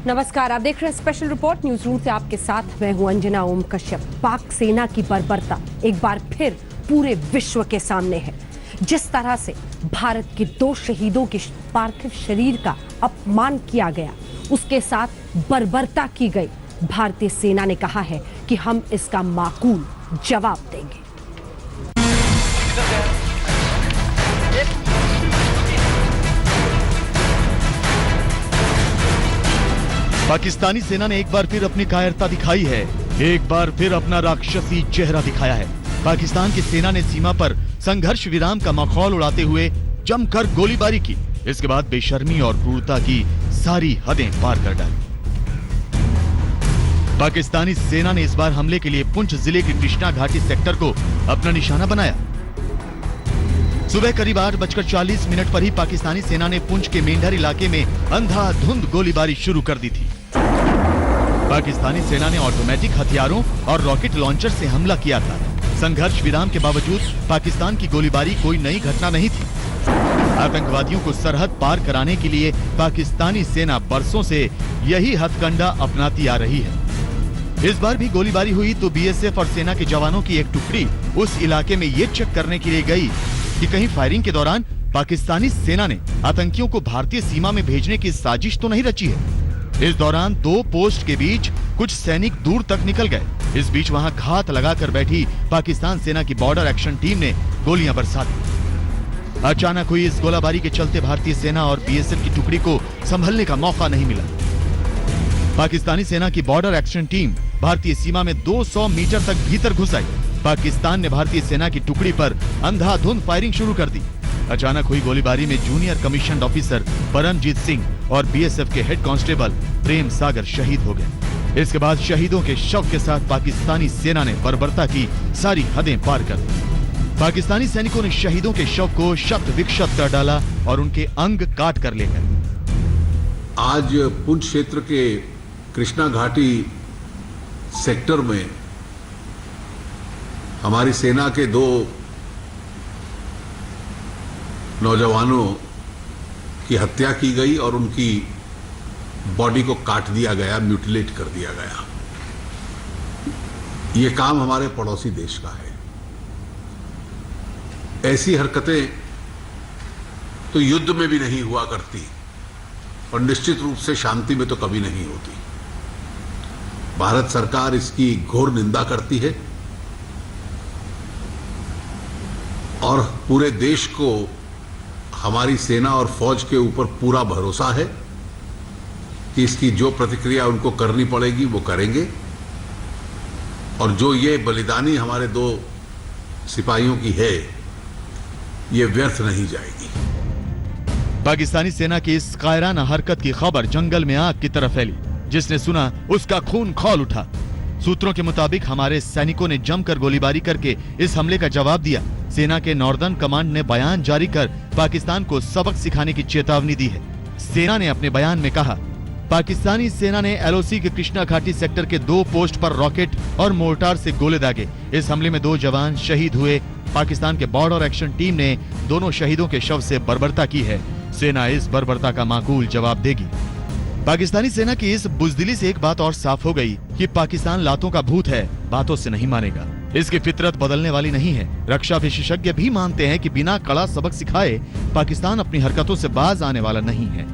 नमस्कार, आप देख रहे हैं स्पेशल रिपोर्ट न्यूज रूम से। आपके साथ मैं हूं अंजना ओम कश्यप। पाक सेना की बर्बरता एक बार फिर पूरे विश्व के सामने है। जिस तरह से भारत के 2 शहीदों के पार्थिव शरीर का अपमान किया गया, उसके साथ बर्बरता की गई, भारतीय सेना ने कहा है कि हम इसका माकूल जवाब देंगे। पाकिस्तानी सेना ने एक बार फिर अपनी कायरता दिखाई है, एक बार फिर अपना राक्षसी चेहरा दिखाया है। पाकिस्तान की सेना ने सीमा पर संघर्ष विराम का मखौल उड़ाते हुए जमकर गोलीबारी की। इसके बाद बेशर्मी और क्रूरता की सारी हदें पार कर डाली। पाकिस्तानी सेना ने इस बार हमले के लिए पुंछ जिले के कृष्णा घाटी सेक्टर को अपना निशाना बनाया। सुबह करीब 8:40 पर ही पाकिस्तानी सेना ने पुंछ के मेंढर इलाके में अंधाधुंध गोलीबारी शुरू कर दी थी। पाकिस्तानी सेना ने ऑटोमेटिक हथियारों और रॉकेट लॉन्चर से हमला किया था। संघर्ष विराम के बावजूद पाकिस्तान की गोलीबारी कोई नई घटना नहीं थी। आतंकवादियों को सरहद पार कराने के लिए पाकिस्तानी सेना बरसों से यही हथकंडा अपनाती आ रही है। इस बार भी गोलीबारी हुई तो बीएसएफ और सेना के जवानों की एक टुकड़ी उस इलाके में ये चेक करने के लिए गई कि कहीं फायरिंग के दौरान पाकिस्तानी सेना ने आतंकियों को भारतीय सीमा में भेजने की साजिश तो नहीं रची है। इस दौरान 2 पोस्ट के बीच कुछ सैनिक दूर तक निकल गए। इस बीच वहां घात लगाकर बैठी पाकिस्तान सेना की बॉर्डर एक्शन टीम ने गोलियां बरसा दी। अचानक हुई इस गोलाबारी के चलते भारतीय सेना और बीएसएफ की टुकड़ी को संभलने का मौका नहीं मिला। पाकिस्तानी सेना की बॉर्डर एक्शन टीम भारतीय सीमा में 200 मीटर तक भीतर घुस आई। पाकिस्तान ने भारतीय सेना की टुकड़ी पर अंधाधुंध फायरिंग शुरू कर दी। अचानक हुई गोलीबारी में junior commission officer Paramjit Singh और बीएसएफ के हेड कांस्टेबल प्रेम सागर शहीद हो गए। इसके बाद शहीदों के शव के साथ पाकिस्तानी सेना ने बर्बरता की सारी हदें पार कर दी। पाकिस्तानी सैनिकों ने शहीदों के शव को शत विक्षत कर डाला और उनके अंग काट कर ले गए। आज पुंछ क्षेत्र के कृष्णा घाटी सेक्टर में हमारी सेना के 2 नौजवानों की हत्या की गई और उनकी बॉडी को काट दिया गया, म्यूटिलेट कर दिया गया। ये काम हमारे पड़ोसी देश का है। ऐसी हरकतें तो युद्ध में भी नहीं हुआ करती और निश्चित रूप से शांति में तो कभी नहीं होती। भारत सरकार इसकी घोर निंदा करती है और पूरे देश को हमारी सेना और फौज के ऊपर पूरा भरोसा है कि इसकी जो प्रतिक्रिया उनको करनी पड़ेगी वो करेंगे और जो ये बलिदानी हमारे 2 सिपाहियों की है ये व्यर्थ नहीं जाएगी। पाकिस्तानी सेना की इस कायराना हरकत की खबर जंगल में आग की तरह फैली। जिसने सुना उसका खून खौल उठा। सूत्रों के मुताबिक हमारे सैनिकों ने जमकर गोलीबारी करके इस हमले का जवाब दिया। सेना के नॉर्दर्न कमांड ने बयान जारी कर पाकिस्तान को सबक सिखाने की चेतावनी दी है। सेना ने अपने बयान में कहा, पाकिस्तानी सेना ने एलओसी के कृष्णा घाटी सेक्टर के 2 पोस्ट पर रॉकेट और मोर्टार से गोले दागे। इस हमले में 2 जवान शहीद हुए। पाकिस्तान के बॉर्डर एक्शन टीम ने दोनों शहीदों के शव से बर्बरता की है। सेना इस बर्बरता का माकूल जवाब देगी। पाकिस्तानी सेना की इस बुजदिली से एक बात और साफ हो गई कि पाकिस्तान लातों का भूत है, बातों से नहीं मानेगा। इसकी फितरत बदलने वाली नहीं है। रक्षा विशेषज्ञ भी मानते हैं कि बिना कड़ा सबक सिखाए पाकिस्तान अपनी हरकतों से बाज आने वाला नहीं है।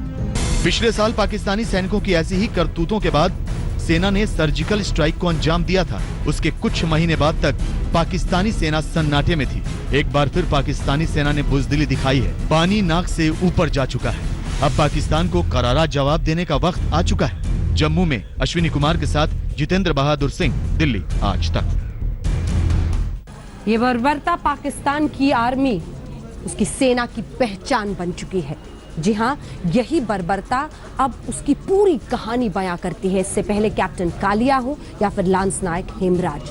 पिछले साल पाकिस्तानी सैनिकों की ऐसी ही करतूतों के बाद सेना ने सर्जिकल स्ट्राइक को अंजाम दिया था। उसके कुछ महीने बाद तक पाकिस्तानी सेना सन्नाटे में थी। एक बार फिर पाकिस्तानी सेना ने बुजदिली दिखाई है। पानी नाक से ऊपर जा चुका है। अब पाकिस्तान को करारा जवाब देने का वक्त आ चुका है। जम्मू में अश्विनी कुमार के साथ जितेंद्र बहादुर सिंह, दिल्ली आज तक। ये बर्बरता पाकिस्तान की आर्मी, उसकी सेना की पहचान बन चुकी है। जी हाँ, यही बर्बरता अब उसकी पूरी कहानी बयां करती है। इससे पहले कैप्टन कालिया हो या फिर लांस नायक हेमराज,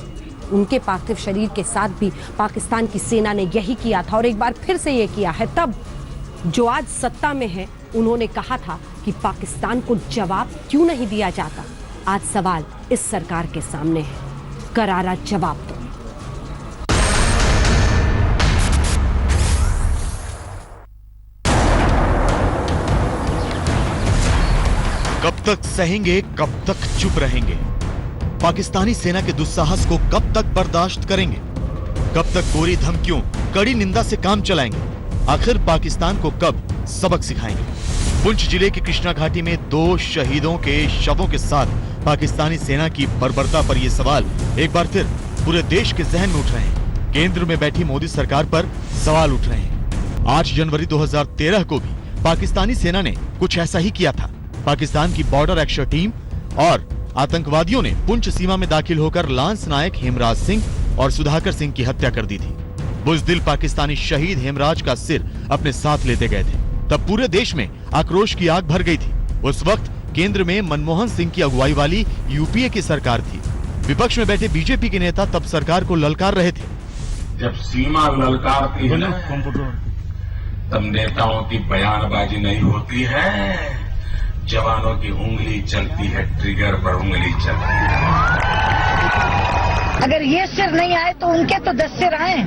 उनके पार्थिव शरीर के साथ भी पाकिस्तान की सेना ने यही किया था और एक बार फिर से ये किया है। तब जो आज सत्ता में है, उन्होंने कहा था कि पाकिस्तान को जवाब क्यों नहीं दिया जाता। आज सवाल इस सरकार के सामने है, करारा जवाब दो। कब कब तक सहेंगे, कब तक चुप रहेंगे? पाकिस्तानी सेना के दुस्साहस को कब तक बर्दाश्त करेंगे? कब तक कोरी धमकियों, कड़ी निंदा से काम चलाएंगे? आखिर पाकिस्तान को कब सबक सिखाएंगे? पुंछ जिले की कृष्णा घाटी में 2 शहीदों के शवों के साथ पाकिस्तानी सेना की बर्बरता पर ये सवाल एक बार फिर पूरे देश के जहन में उठ रहे हैं। केंद्र में बैठी मोदी सरकार पर सवाल उठ रहे हैं। 8 जनवरी 2013 को भी पाकिस्तानी सेना ने कुछ ऐसा ही किया था। पाकिस्तान की बॉर्डर एक्शन टीम और आतंकवादियों ने पुंछ सीमा में दाखिल होकर लांस नायक हेमराज सिंह और सुधाकर सिंह की हत्या कर दी थी। बुज़दिल पाकिस्तानी शहीद हेमराज का सिर अपने साथ लेते गए थे। तब पूरे देश में आक्रोश की आग भर गई थी। उस वक्त केंद्र में मनमोहन सिंह की अगुवाई वाली यूपीए की सरकार थी। विपक्ष में बैठे बीजेपी के नेता तब सरकार को ललकार रहे थे। जब सीमा ललकारती है ना, तब नेताओं की बयानबाजी नहीं होती है, जवानों की उंगली चलती है, ट्रिगर पर उंगली चलती है। अगर ये सिर नहीं आए तो उनके तो 10 सिर आए।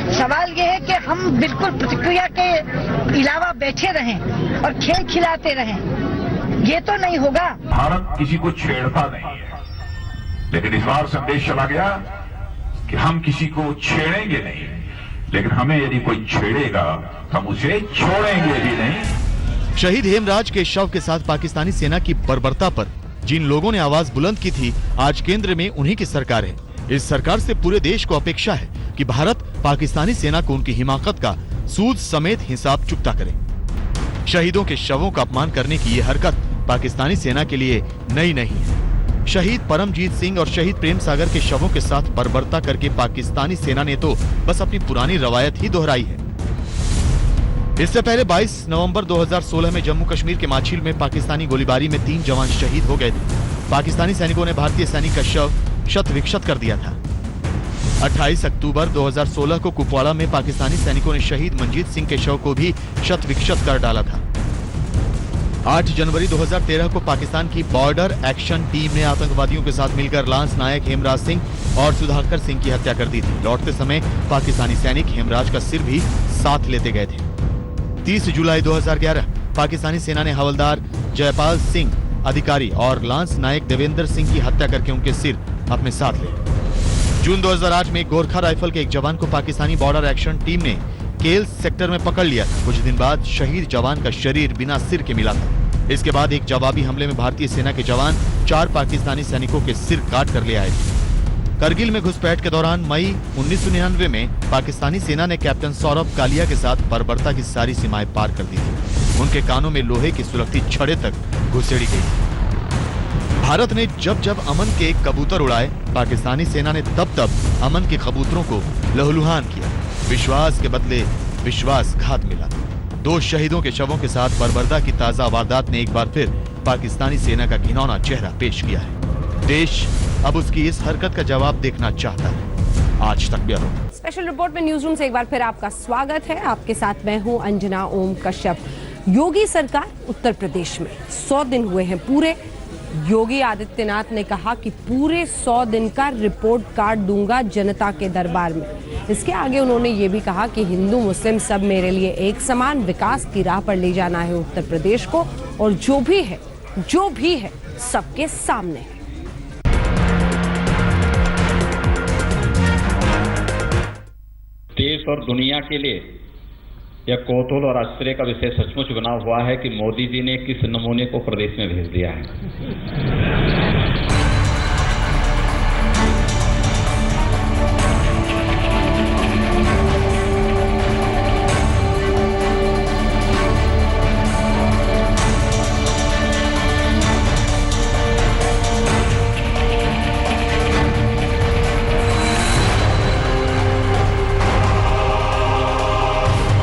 सवाल ये है कि हम बिल्कुल प्रतिक्रिया के अलावा बैठे रहें और खेल खिलाते रहें, ये तो नहीं होगा। भारत किसी को छेड़ता नहीं है, लेकिन इस बार संदेश चला गया कि हम किसी को छेड़ेंगे नहीं, लेकिन हमें यदि कोई छेड़ेगा हम उसे छोड़ेंगे भी नहीं। शहीद हेमराज के शव के साथ पाकिस्तानी सेना की बर्बरता पर जिन लोगों ने आवाज बुलंद की थी, आज केंद्र में उन्हीं की सरकार है। इस सरकार से पूरे देश को अपेक्षा है कि भारत पाकिस्तानी सेना को उनकी हिमाकत का सूद समेत हिसाब चुकता करे। शहीदों के शवों का अपमान करने की ये हरकत पाकिस्तानी सेना के लिए नई नहीं है। शहीद परमजीत सिंह और शहीद प्रेम सागर के शवों के साथ बर्बरता करके पाकिस्तानी सेना ने तो बस अपनी पुरानी रवायत ही दोहराई है। इससे पहले 22 नवंबर 2016 में जम्मू कश्मीर के माछिल में पाकिस्तानी गोलीबारी में 3 जवान शहीद हो गए थे। पाकिस्तानी सैनिकों ने भारतीय सैनिक का शव शत विक्षत कर दिया था। 28 अक्टूबर 2016 को कुपवाड़ा में पाकिस्तानी सैनिकों ने शहीद मनजीत सिंह के शव को भी शत विक्षत कर डाला था। 8 जनवरी 2013 को पाकिस्तान की बॉर्डर एक्शन टीम ने आतंकवादियों के साथ मिलकर लांस नायक हेमराज सिंह और सुधाकर सिंह की हत्या कर दी थी। लौटते समय पाकिस्तानी सैनिक हेमराज का सिर भी साथ लेते गए थे। 30 जुलाई 2011 पाकिस्तानी सेना ने हवलदार जयपाल सिंह अधिकारी और लांस नायक देवेंद्र सिंह की हत्या करके उनके सिर अपने साथ ले। जून 2008 में गोरखा राइफल के एक जवान को पाकिस्तानी बॉर्डर एक्शन टीम ने केल सेक्टर में पकड़ लिया था। कुछ दिन बाद शहीद जवान का शरीर बिना सिर के मिला था। इसके बाद एक जवाबी हमले में भारतीय सेना के जवान 4 पाकिस्तानी सैनिकों के सिर काट कर ले आए थे। करगिल में घुसपैठ के दौरान मई 1999 में पाकिस्तानी सेना ने कैप्टन सौरभ कालिया के साथ बर्बरता की सारी सीमाएं पार कर दी थी। उनके कानों में लोहे की सुलगती छड़े तक घुसेड़ी गई। भारत ने जब जब अमन के कबूतर उड़ाए, पाकिस्तानी सेना ने तब तब अमन के कबूतरों को लहूलुहान किया। विश्वास के बदले विश्वासघात मिला। 2 शहीदों के शवों के साथ बर्बरता की ताजा वारदात ने एक बार फिर पाकिस्तानी सेना का घिनौना चेहरा पेश किया है। देश अब उसकी इस हरकत का जवाब देखना चाहता है। आज तक ब्यूरो। स्पेशल रिपोर्ट में न्यूज रूम से एक बार फिर आपका स्वागत है। आपके साथ मैं हूं अंजना ओम कश्यप। योगी सरकार उत्तर प्रदेश में 100 दिन हुए हैं पूरे। योगी आदित्यनाथ ने कहा कि पूरे 100 दिन का रिपोर्ट कार्ड दूंगा जनता के दरबार में। इसके आगे उन्होंने ये भी कहा कि हिंदू मुस्लिम सब मेरे लिए एक समान, विकास की राह पर ले जाना है उत्तर प्रदेश को, और जो भी है सबके सामने है। देश और दुनिया के लिए यह कौतूहल और आश्चर्य का विषय सचमुच बना हुआ है कि मोदी जी ने किस नमूने को प्रदेश में भेज दिया है।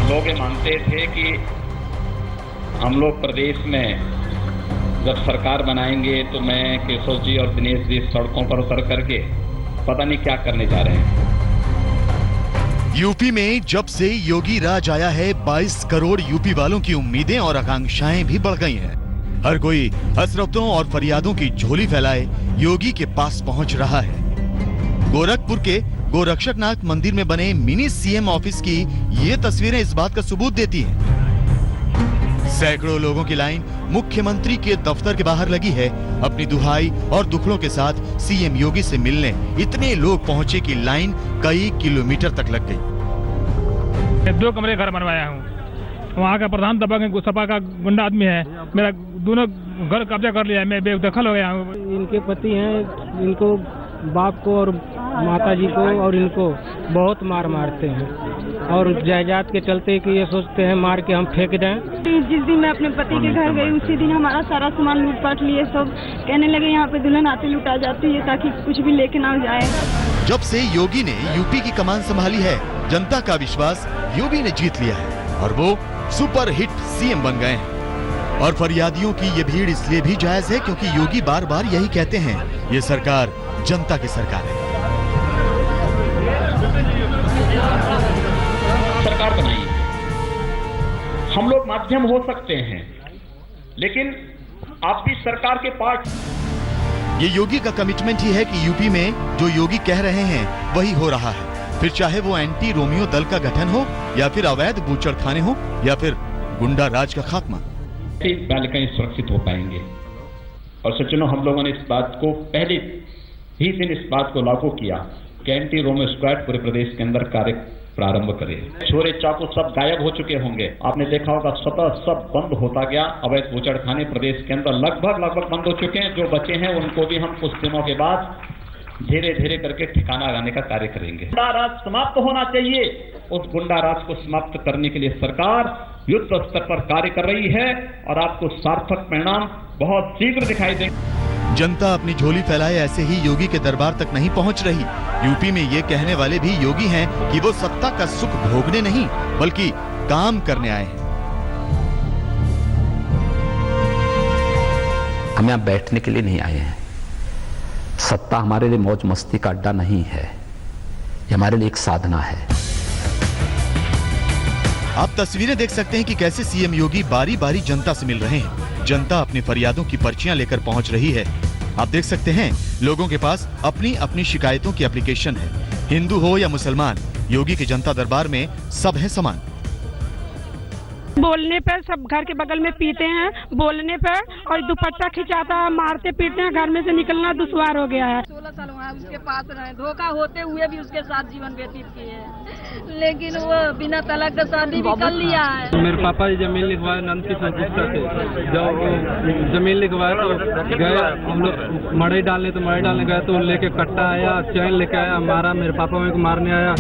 लोग ये मानते थे कि हम लोग प्रदेश में जब सरकार बनाएंगे तो मैं, केशव जी और दिनेश जी सड़कों पर उतर करके पता नहीं क्या करने जा रहे हैं। यूपी में जब से योगी राज आया है, 22 करोड़ यूपी वालों की उम्मीदें और आकांक्षाएं भी बढ़ गई हैं। हर कोई हसरतों और फरियादों की झोली फैलाए योगी के पास पहुंच रहा है। गोरखपुर के गोरक्षकनाथ मंदिर में बने मिनी सीएम ऑफिस की ये तस्वीरें इस बात का सबूत देती हैं। सैकड़ों लोगों की लाइन मुख्यमंत्री के दफ्तर के बाहर लगी है। अपनी दुहाई और दुखड़ों के साथ सीएम योगी से मिलने इतने लोग पहुंचे कि लाइन कई किलोमीटर तक लग गई। 2 कमरे घर बनवाया हूँ। वहाँ का प्रधान सपा का गुंडा आदमी है, मेरा दोनों घर कब्जा कर लिया है, मैं बेदखल हो गया हूँ। इनके पति हैं, इनको बाप को और माता जी को और इनको बहुत मारते हैं और जायदाद के चलते कि ये सोचते हैं मार के हम फेंक दें। जिस दिन मैं अपने पति के घर गई उसी दिन हमारा सारा सामान लूटपाट लिए, सब कहने लगे यहाँ पे दुल्हन आती लुटा जाती है ताकि कुछ भी लेके ना जाए। जब से योगी ने यूपी की कमान संभाली है, जनता का विश्वास योगी ने जीत लिया है और वो सुपर हिट सीएम बन गए हैं। और फरियादियों की ये भीड़ इसलिए भी जायज है क्योंकि योगी बार बार यही कहते हैं, ये सरकार जनता की सरकार है। सरकार बनाई, हम लोग माध्यम हो सकते हैं, लेकिन आप भी सरकार के पार्ट। ये योगी का कमिटमेंट ही है कि यूपी में जो योगी कह रहे हैं वही हो रहा है, फिर चाहे वो एंटी रोमियो दल का गठन हो या फिर अवैध बूचड़खाने हो या फिर गुंडा राज का खात्मा। बालिकाएं सुरक्षित हो पाएंगे। और सज्जनों, हम लोगों ने इस बात को पहले ही दिन इस बात को लागू किया कि एंटी रोमियो स्क्वाड पूरे प्रदेश के अंदर कार्य प्रारंभ करे। छोरे चाकू सब गायब हो चुके होंगे, आपने देखा होगा, स्वतः सब बंद होता गया। अवैध बूचड़खाने प्रदेश के अंदर लगभग बंद हो चुके हैं। जो बचे हैं उनको भी हम कुछ दिनों के बाद धीरे धीरे करके ठिकाना लगाने का कार्य करेंगे। गुंडा राज समाप्त होना चाहिए। उस गुंडा राज को समाप्त करने के लिए सरकार युद्ध स्तर पर कार्य कर रही है और आपको सार्थक परिणाम बहुत शीघ्र दिखाई देंगे। जनता अपनी झोली फैलाए ऐसे ही योगी के दरबार तक नहीं पहुंच रही। यूपी में ये कहने वाले भी योगी हैं कि वो सत्ता का सुख भोगने नहीं बल्कि काम करने आए हैं। हम यहाँ बैठने के लिए नहीं आए हैं। सत्ता हमारे लिए मौज मस्ती का अड्डा नहीं है, ये हमारे लिए एक साधना है। आप तस्वीरें देख सकते हैं कि कैसे सीएम योगी बारी बारी जनता से मिल रहे हैं। जनता अपनी फरियादों की पर्चियां लेकर पहुंच रही है। आप देख सकते हैं लोगों के पास अपनी अपनी शिकायतों की एप्लीकेशन है। हिंदू हो या मुसलमान, योगी के जनता दरबार में सब है समान। बोलने पर सब घर के बगल में पीते हैं, बोलने पर और दुपट्टा खिंचाता है, मारते पीटते हैं, घर में से निकलना दुश्वार हो गया है। 16 साल हुआ उसके पास रहे, धोखा होते हुए भी उसके साथ जीवन व्यतीत किए हैं, लेकिन वो बिना तलाक का शादी भी कर लिया है। मेरे पापा जी जमीन लिखवाए नंद की संस्था से, जब जमीन लिखवाए तो गए हम लोग मड़ई डालने गए तो लेके कट्टा आया, चैन लेके आया, मारा, मेरे पापा मेरे को मारने आया।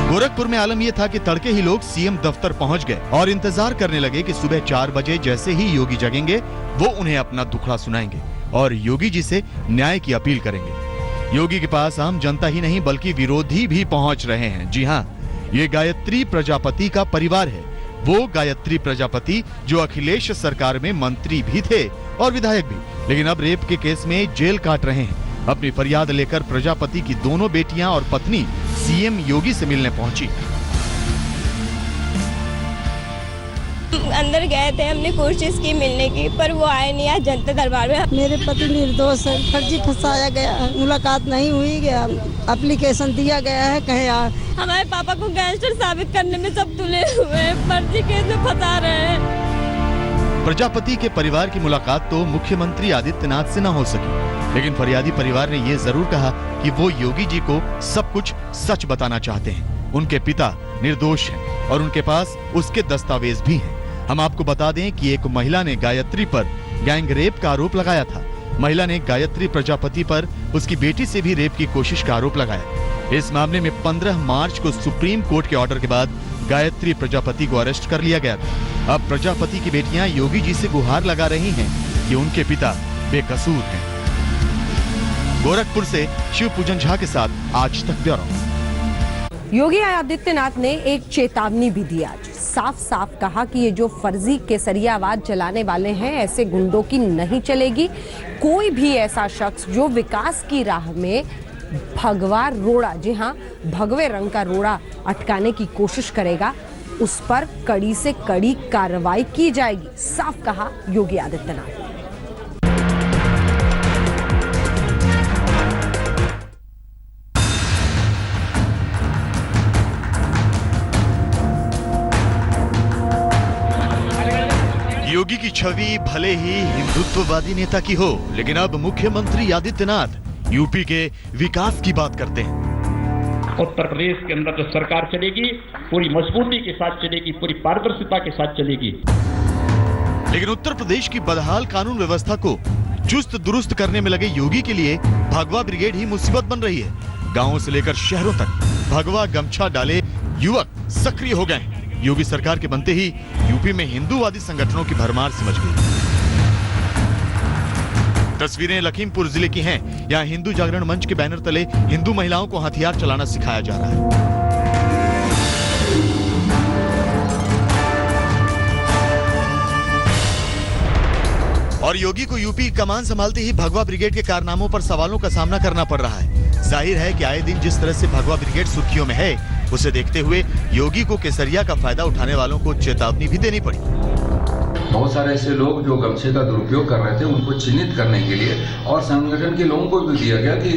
गोरखपुर में आलम यह था कि तड़के ही लोग सीएम दफ्तर पहुंच गए और इंतजार करने लगे कि सुबह 4 बजे जैसे ही योगी जगेंगे वो उन्हें अपना दुखड़ा सुनाएंगे और योगी जी से न्याय की अपील करेंगे। योगी के पास आम जनता ही नहीं बल्कि विरोधी भी पहुंच रहे हैं। जी हाँ, ये गायत्री प्रजापति का परिवार है। वो गायत्री प्रजापति जो अखिलेश सरकार में मंत्री भी थे और विधायक भी, लेकिन अब रेप के केस में जेल काट रहे हैं। अपनी फरियाद लेकर प्रजापति की दोनों बेटियां और पत्नी सीएम योगी से मिलने पहुंची। अंदर गए थे, हमने कोशिश की मिलने की, पर वो आए नहीं। आज जनता दरबार में मेरे पति निर्दोष है, फर्जी फंसाया गया, मुलाकात नहीं हुई, गया एप्लीकेशन दिया गया है, कहे हमारे पापा को गैंगस्टर साबित करने में सब तुले हुए हैं, फर्जी केस में फंसा रहे हैं। प्रजापति के परिवार की मुलाकात तो मुख्यमंत्री आदित्यनाथ से न हो सकी, लेकिन फरियादी परिवार ने ये जरूर कहा कि वो योगी जी को सब कुछ सच बताना चाहते हैं। उनके पिता निर्दोष हैं और उनके पास उसके दस्तावेज भी हैं। हम आपको बता दें कि एक महिला ने गायत्री पर गैंग रेप का आरोप लगाया था। महिला ने गायत्री प्रजापति पर उसकी बेटी से भी रेप की कोशिश का आरोप लगाया। इस मामले में 15 मार्च को सुप्रीम कोर्ट के ऑर्डर के बाद गायत्री प्रजापति को अरेस्ट कर लिया गया था। अब प्रजापति की बेटियां योगी जी से गुहार लगा रही हैं कि उनके पिता बेकसूर हैं। गोरखपुर से शिव पूजन झा के साथ आज तक ब्यूरो। योगी आदित्यनाथ ने एक चेतावनी भी दी। आज साफ साफ कहा कि ये जो फर्जी केसरियावाद चलाने वाले हैं, ऐसे गुंडों की नहीं चलेगी। कोई भी ऐसा शख्स जो विकास की राह में भगवा रोड़ा, जी हाँ, भगवे रंग का रोड़ा अटकाने की कोशिश करेगा, उस पर कड़ी से कड़ी कार्रवाई की जाएगी, साफ कहा योगी आदित्यनाथ। योगी की छवि भले ही हिंदुत्ववादी नेता की हो, लेकिन अब मुख्यमंत्री आदित्यनाथ यूपी के विकास की बात करते हैं। उत्तर प्रदेश के अंदर जो सरकार चलेगी पूरी मजबूती के साथ चलेगी, पूरी पारदर्शिता के साथ चलेगी। लेकिन उत्तर प्रदेश की बदहाल कानून व्यवस्था को चुस्त दुरुस्त करने में लगे योगी के लिए भगवा ब्रिगेड ही मुसीबत बन रही है। गांवों से लेकर शहरों तक भगवा गमछा डाले युवक सक्रिय हो गए। योगी सरकार के बनते ही यूपी में हिंदूवादी संगठनों की भरमार सिमट गई। तस्वीरें लखीमपुर जिले की हैं। यहाँ हिंदू जागरण मंच के बैनर तले हिंदू महिलाओं को हथियार चलाना सिखाया जा रहा है। और योगी को यूपी कमान संभालते ही भगवा ब्रिगेड के कारनामों पर सवालों का सामना करना पड़ रहा है। जाहिर है कि आए दिन जिस तरह से भगवा ब्रिगेड सुर्खियों में है, उसे देखते हुए योगी को केसरिया का फायदा उठाने वालों को चेतावनी भी देनी पड़ी। बहुत सारे ऐसे लोग जो गमछे का दुरुपयोग कर रहे थे, उनको चिन्हित करने के लिए और संगठन के लोगों को भी दिया गया कि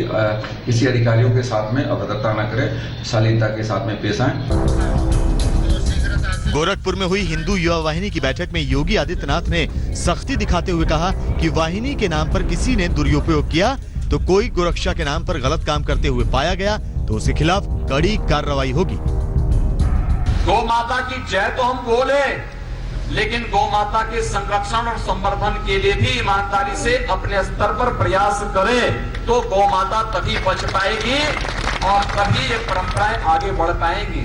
किसी अधिकारियों के साथ में अभद्रता न करें, शालीनता के साथ में पेश आएं। गोरखपुर में हुई हिंदू युवा वाहिनी की बैठक में योगी आदित्यनाथ ने सख्ती दिखाते हुए कहा कि वाहिनी के नाम पर किसी ने दुरुपयोग किया तो कोई गोरक्षा के नाम पर गलत काम करते हुए पाया गया तो उसके खिलाफ कड़ी कार्रवाई होगी। गौ माता की जय तो हम बोले, लेकिन गौ माता के संरक्षण और संवर्धन के लिए भी ईमानदारी से अपने स्तर पर प्रयास करें तो गौ माता तभी बच पाएगी और तभी ये परंपराएं आगे बढ़ पाएंगी।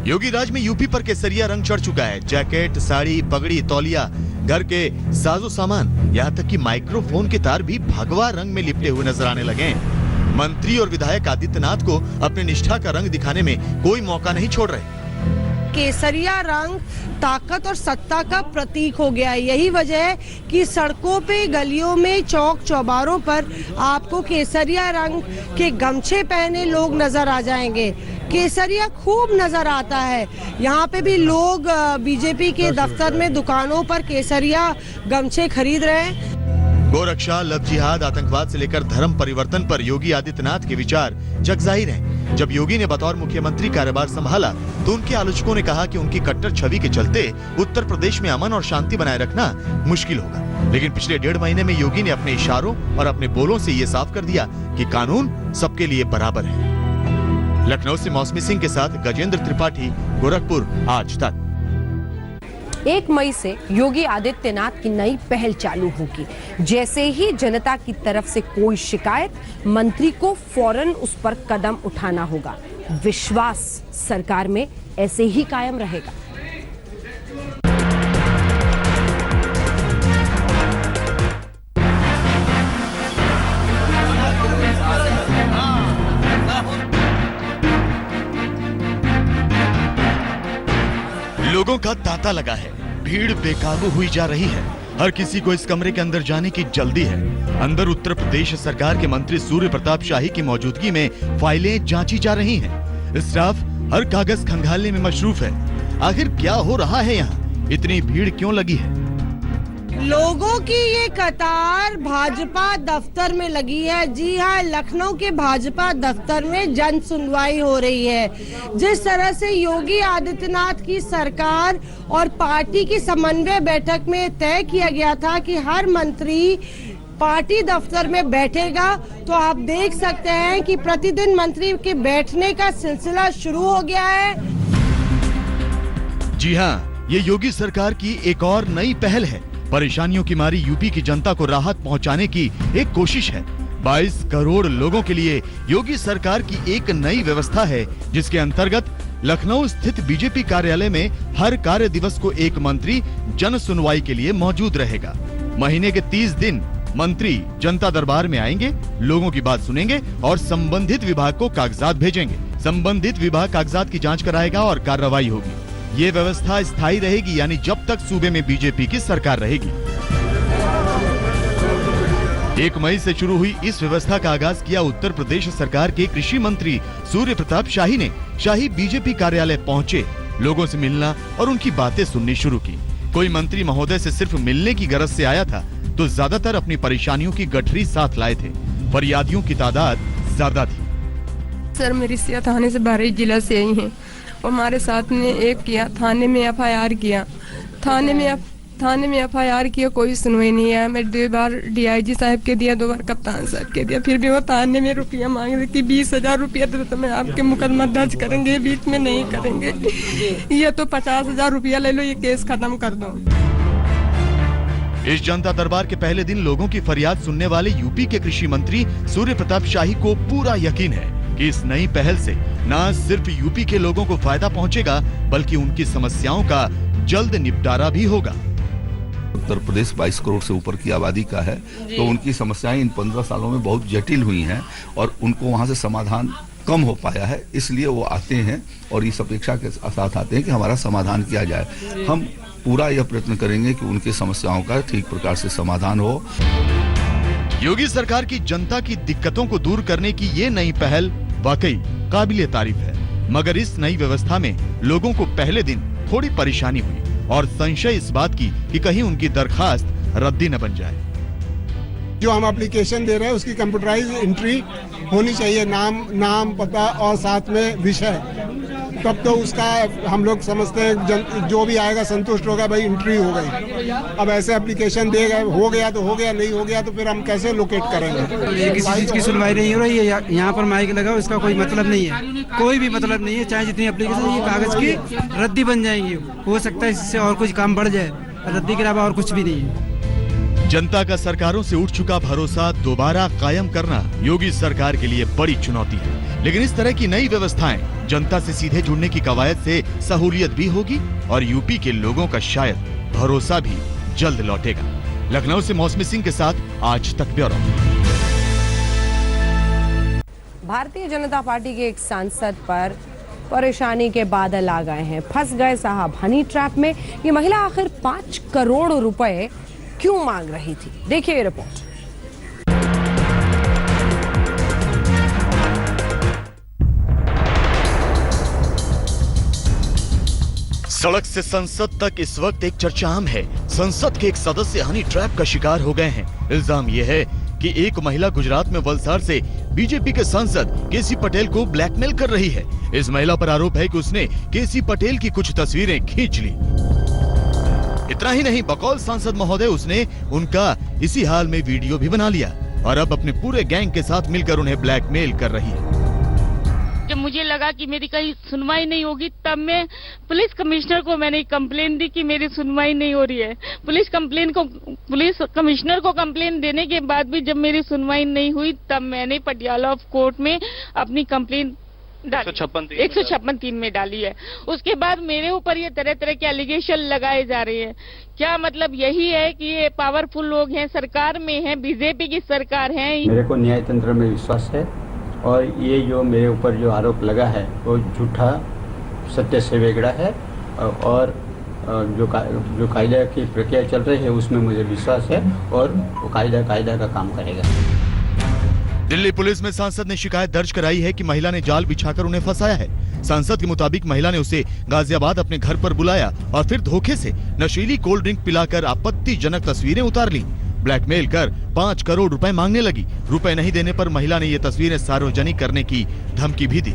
योगी राज में यूपी पर केसरिया रंग चढ़ चुका है। जैकेट, साड़ी, पगड़ी, तौलिया, घर के साजो सामान, यहाँ तक कि माइक्रोफोन के तार भी भगवा रंग में लिपटे हुए नजर आने लगे हैं। मंत्री और विधायक आदित्यनाथ को अपने निष्ठा का रंग दिखाने में कोई मौका नहीं छोड़ रहे। केसरिया रंग ताकत और सत्ता का प्रतीक हो गया है। यही वजह है कि सड़कों पे, गलियों में, चौक चौबारों पर आपको केसरिया रंग के गमछे पहने लोग नजर आ जाएंगे। केसरिया खूब नजर आता है। यहाँ पे भी लोग बीजेपी के दफ्तर में, दुकानों पर केसरिया गमछे खरीद रहे हैं। गोरक्षा, लव जिहाद, आतंकवाद से लेकर धर्म परिवर्तन पर योगी आदित्यनाथ के विचार जगजाहिर हैं। जब योगी ने बतौर मुख्यमंत्री कार्यभार संभाला तो उनके आलोचकों ने कहा कि उनकी कट्टर छवि के चलते उत्तर प्रदेश में अमन और शांति बनाए रखना मुश्किल होगा। लेकिन पिछले 1.5 महीने में योगी ने अपने इशारों और अपने बोलों से ये साफ कर दिया कि कानून सबके लिए बराबर है। लखनऊ से मौसमी सिंह के साथ गजेंद्र त्रिपाठी, गोरखपुर आज तक। 1 मई से योगी आदित्यनाथ की नई पहल चालू होगी। जैसे ही जनता की तरफ से कोई शिकायत, मंत्री को फौरन उस पर कदम उठाना होगा। विश्वास सरकार में ऐसे ही कायम रहेगा। लोगों का तांता लगा है। भीड़ बेकाबू हुई जा रही है। हर किसी को इस कमरे के अंदर जाने की जल्दी है। अंदर उत्तर प्रदेश सरकार के मंत्री सूर्य प्रताप शाही की मौजूदगी में फाइलें जांची जा रही हैं। स्टाफ हर कागज खंगालने में मशरूफ है। आखिर क्या हो रहा है यहाँ? इतनी भीड़ क्यों लगी है? लोगों की ये कतार भाजपा दफ्तर में लगी है। जी हाँ, लखनऊ के भाजपा दफ्तर में जन सुनवाई हो रही है। जिस तरह से योगी आदित्यनाथ की सरकार और पार्टी की समन्वय बैठक में तय किया गया था कि हर मंत्री पार्टी दफ्तर में बैठेगा, तो आप देख सकते हैं कि प्रतिदिन मंत्री के बैठने का सिलसिला शुरू हो गया है। जी हाँ, ये योगी सरकार की एक और नई पहल है। परेशानियों की मारी यूपी की जनता को राहत पहुंचाने की एक कोशिश है। 22 करोड़ लोगों के लिए योगी सरकार की एक नई व्यवस्था है, जिसके अंतर्गत लखनऊ स्थित बीजेपी कार्यालय में हर कार्य दिवस को एक मंत्री जन सुनवाई के लिए मौजूद रहेगा। महीने के 30 दिन मंत्री जनता दरबार में आएंगे, लोगों की बात सुनेंगे और संबंधित विभाग को कागजात भेजेंगे। संबंधित विभाग कागजात की जांच कराएगा और कार्रवाई होगी। ये व्यवस्था स्थायी रहेगी, यानी जब तक सूबे में बीजेपी की सरकार रहेगी। 1 मई से शुरू हुई इस व्यवस्था का आगाज किया उत्तर प्रदेश सरकार के कृषि मंत्री सूर्य प्रताप शाही ने। शाही बीजेपी कार्यालय पहुंचे, लोगों से मिलना और उनकी बातें सुननी शुरू की। कोई मंत्री महोदय से सिर्फ मिलने की गरज से आया था तो ज्यादातर अपनी परेशानियों की गठरी साथ लाए थे। फरियादियों की तादाद ज्यादा थी। सर, मेरी सिया थाने से बारह जिला से आई हैं। हमारे साथ ने एक किया, थाने में FIR किया। थाने में थाने में FIR किया, कोई सुनवाई नहीं है। मैं 2 बार DIG साहब के दिया, 2 बार कप्तान साहब के दिया, फिर भी वो थाने में रुपया मांग रही थी। 20,000 रुपया दे तो मैं आपके मुकदमा दर्ज करेंगे, बीच में नहीं करेंगे। ये तो 50,000 रुपया ले लो, ये केस खत्म कर दो। इस जनता दरबार के पहले दिन लोगों की फरियाद सुनने वाले यूपी के कृषि मंत्री सूर्य प्रताप शाही को पूरा यकीन है कि इस नई पहल से न सिर्फ यूपी के लोगों को फायदा पहुंचेगा, बल्कि उनकी समस्याओं का जल्द निपटारा भी होगा। उत्तर प्रदेश 22 करोड़ से ऊपर की आबादी का है, तो उनकी समस्याएं इन 15 सालों में बहुत जटिल हुई हैं और उनको वहां से समाधान कम हो पाया है। इसलिए वो आते हैं और इस अपेक्षा के साथ आते हैं कि हमारा समाधान किया जाए। हम पूरा यह प्रयत्न करेंगे कि उनकी समस्याओं का ठीक प्रकार से समाधान हो। योगी सरकार की जनता की दिक्कतों को दूर करने की ये नई पहल वाकई काबिले तारीफ है, मगर इस नई व्यवस्था में लोगों को पहले दिन थोड़ी परेशानी हुई और संशय इस बात की कि कहीं उनकी दरखास्त रद्दी न बन जाए। जो हम एप्लीकेशन दे रहे हैं उसकी कंप्यूटराइज एंट्री होनी चाहिए, नाम पता और साथ में विषय, तब तो उसका हम लोग समझते हैं जो भी आएगा संतुष्ट होगा, भाई एंट्री हो गई। अब ऐसे एप्लीकेशन दे गए, हो गया तो हो गया, नहीं हो गया तो फिर हम कैसे लोकेट करेंगे। किसी चीज की सुनवाई नहीं हो रही है, यहाँ पर माइक लगाओ, इसका कोई मतलब नहीं है, कोई भी मतलब नहीं है। चाहे जितनी एप्लीकेशन ये कागज की रद्दी बन जाएंगी, हो सकता है इससे और कुछ काम बढ़ जाए, रद्दी के अलावा और कुछ भी नहीं है। जनता का सरकारों से उठ चुका भरोसा दोबारा कायम करना योगी सरकार के लिए बड़ी चुनौती है, लेकिन इस तरह की नई व्यवस्थाएं जनता से सीधे जुड़ने की कवायद से सहूलियत भी होगी और यूपी के लोगों का शायद भरोसा भी जल्द लौटेगा। लखनऊ से मौसमी सिंह के साथ आज तक ब्यूरो। भारतीय जनता पार्टी के एक सांसद पर परेशानी के बादल आ गए हैं। फंस गए साहब हनी ट्रैप में। ये महिला आखिर 5 करोड़ रुपए क्यों मांग रही थी, देखिए ये रिपोर्ट। सड़क से संसद तक इस वक्त एक चर्चा आम है। संसद के एक सदस्य हनी ट्रैप का शिकार हो गए हैं। इल्जाम यह है कि एक महिला गुजरात में वलसाड से बीजेपी के सांसद केसी पटेल को ब्लैकमेल कर रही है। इस महिला पर आरोप है कि उसने केसी पटेल की कुछ तस्वीरें खींच ली। इतना ही नहीं, बकौल सांसद महोदय उसने उनका इसी हाल में वीडियो भी बना लिया और अब अपने पूरे गैंग के साथ मिलकर उन्हें ब्लैकमेल कर रही है। जब मुझे लगा कि मेरी कहीं सुनवाई नहीं होगी, तब मैं पुलिस कमिश्नर को मैंने कंप्लेन दी कि मेरी सुनवाई नहीं हो रही है। पुलिस कमिश्नर को कंप्लेन देने के बाद भी जब मेरी सुनवाई नहीं हुई, तब मैंने पटियाला कोर्ट में अपनी कंप्लेन 156(3) में डाली है। उसके बाद मेरे ऊपर ये तरह तरह के एलिगेशन लगाए जा रहे हैं। क्या मतलब यही है कि ये पावरफुल लोग हैं, सरकार में हैं, बीजेपी की सरकार है। मेरे को न्याय तंत्र में विश्वास है और ये जो मेरे ऊपर जो आरोप लगा है वो झूठा, सत्य से वेगड़ा है और जो कायदा की प्रक्रिया चल रही है उसमें मुझे विश्वास है और वो कायदा का काम करेगा। दिल्ली पुलिस में सांसद ने शिकायत दर्ज कराई है कि महिला ने जाल बिछाकर उन्हें फंसाया है। सांसद के मुताबिक महिला ने उसे गाजियाबाद अपने घर पर बुलाया और फिर धोखे से नशीली कोल्ड ड्रिंक पिलाकर आपत्तिजनक तस्वीरें उतार ली। ब्लैकमेल कर 5 करोड़ रुपए मांगने लगी। रुपए नहीं देने पर महिला ने ये तस्वीरें सार्वजनिक करने की धमकी भी दी।